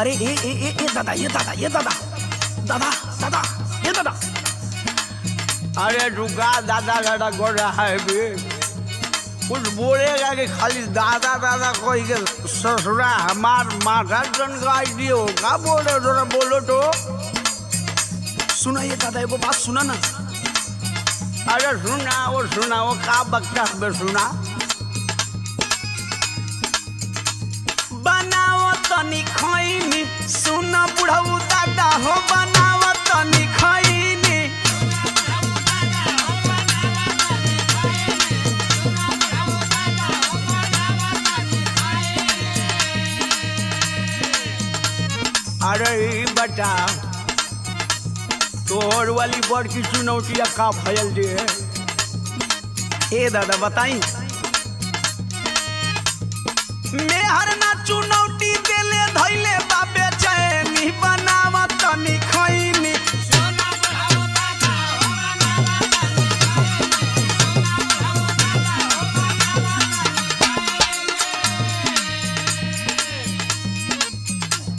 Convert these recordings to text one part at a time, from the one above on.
अरे ए दादा ये दादा दादा दादा ये दादा। अरे रुका दादा दादा बोल रहा है भी कुछ बोलेगा कि खाली दादा दादा कोई के ससुरा हमार माथा जन गाय दियो का बोल रहे जरा बोलो तो। सुना ये दादा वो बात सुना ना। अरे सुना वो का बकता है सुना। बनाओ तनी खैनी सुन बुढ़ऊ दादा हो बनाओ तनी खैनी। अरे बता तोहर वाली बड़ की चुनौतिया का भयल दे। ए दादा बताई मैं हर ना चुनौती देले धैले बाबे चैनी बनावा तनी खैनी।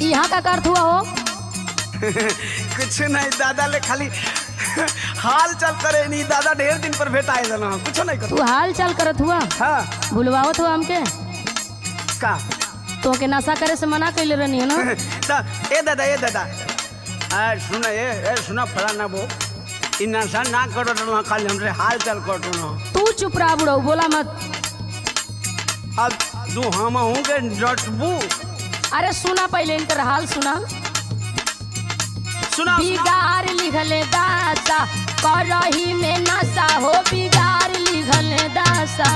यहाँ का अर्थ हुआ हो? कुछ नहीं दादा ले खाली हाल चाल करे नहीं दादा ढेर दिन पर भेट आए ना कुछ नहीं कर। तू हाल चाल करत हुआ? हाँ भूलवावत हुआ हमके का तो के नशा करे से मना कैले रहनी है ना। ए दादा सुना फलाना वो इ नशा ना करो तो खाली हमसे हाल चाल करो ना। तू चुप रहा बुढ़ऊ बोला मत। अब तू हम हूँ के डटबू। अरे सुना पहले इनकर हाल सुना। सुना बिगाड़ लिखले दासा करही में नशा हो बिगाड़ लिखले दासा।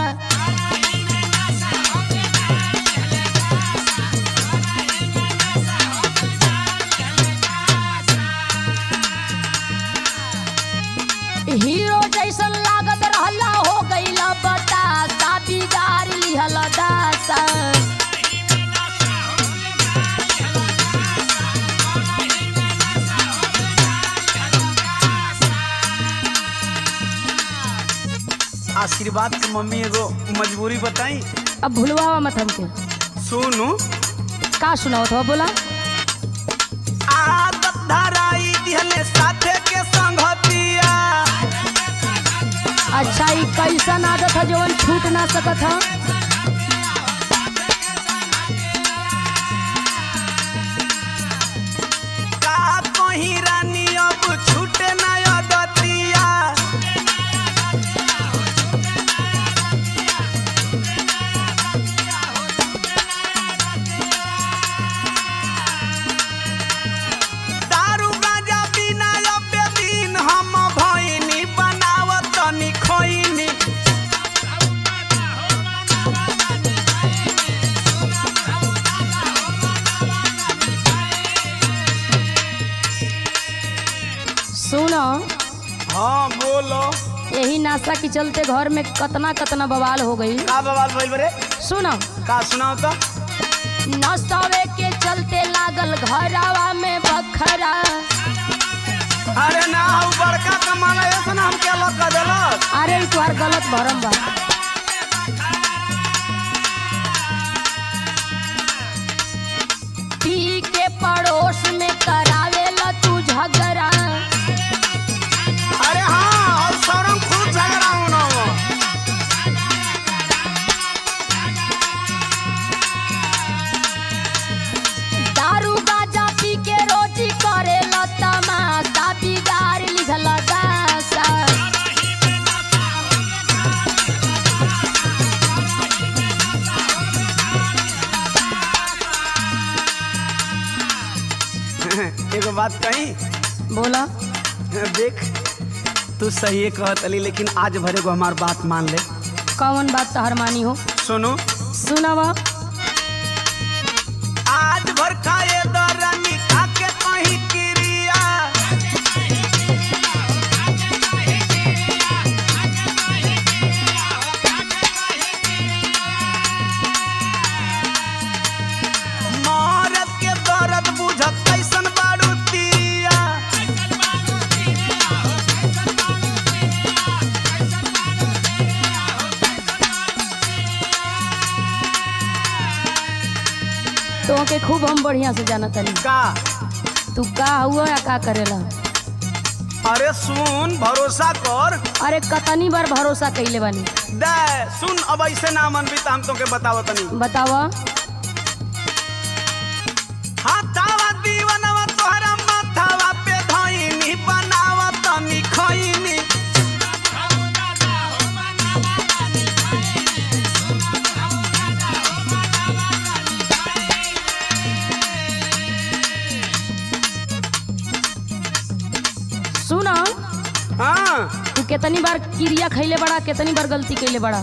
हीरो जैसन लागत रहला हो गईला बतासा बिगाड़ लिहल दासा। आशीर्वाद की मम्मी एगो मजबूरी बताई। अब भूलवावा मत हमके। सुनू का सुनाओ तो बोला। आदत धराई दिहले साथे के संगतिया। अच्छा ये कैसन आदत है जवन छूट ना सकत है? का कहीं रानी अब छूटे ना आदतिया। दारू गांजा बिना अब दिन हम भइनी बनावत तनी खैनी। सुनो हाँ बोलो यही नाशा के चलते घर में कतना बवाल हो गई। का बवाल भइल बरे? सुनो का सुनाओ तो। नशवे के चलते लागल घरावा में बखरा। अरे ना उ बड़का कमाला ऐसा ना हम क्या लगा देलक। अरे ई तोहार गलत भरम बा। पी के पड़ोस में करावेला तू झगड़ा। अरे हाँ और सौरम खूब झगड़ा होना हो। दारू गाजा पी के रोटी करेला तमाशा बिगाड़ लिखल दासा। एगो बात कही बोला। देख तू सही कहत अली लेकिन आज भरे को हमार बात मान ले। कौन बात तहर मानी हो? सुनो सुनावा। आज भर खाए दरानी खाके कहीं क्रिया। मरद के दर्द बुझत कैसन बारूतिया। तो के खूब हम बढ़िया से जाना तनी। का तू का हुआ या का करेला? अरे सुन भरोसा कर। अरे कतनी बार भरोसा कइले बानी। दे सुन अब ऐसे ना मन भी हम तो के बताव तनी। बतावा। हाथावा दीवानवा तोहरा माथावा पे धइनी बनावा तनी खइनी। सुना हाँ तू कितनी बार क्रिया खैले बड़ा, कितनी बार गलती कैले बड़ा।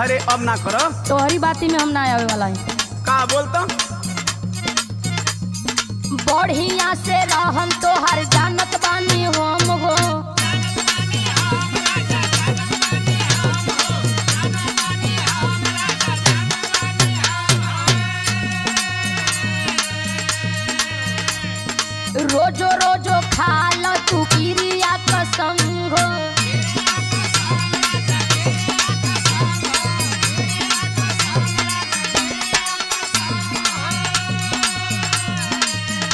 अरे अब ना करो। तोहरी बाती में हम ना आवे वाला है। का बोलता बढ़िया से रहम तोहर जानत बानी हम हो। रोजो रोजो खाला तू क्रिया कसम हो।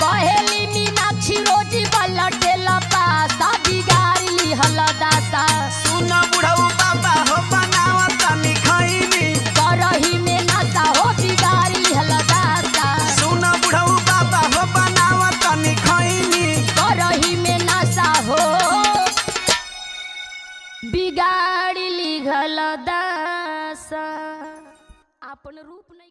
कहेली मीनाक्षी रोजी बलटेला पासा बिगाड़ी ली हलदासा। सुना बुढ़ऊ बाबा हो बनावा तनी खइनी। करही में नशा हो बिगाड़ी ली हलदासा। सुना बुढ़ऊ बाबा हो बनावा तनी खइनी। करही में नशा हो बिगाड़ी ली हलदासा। अपन रूप नहीं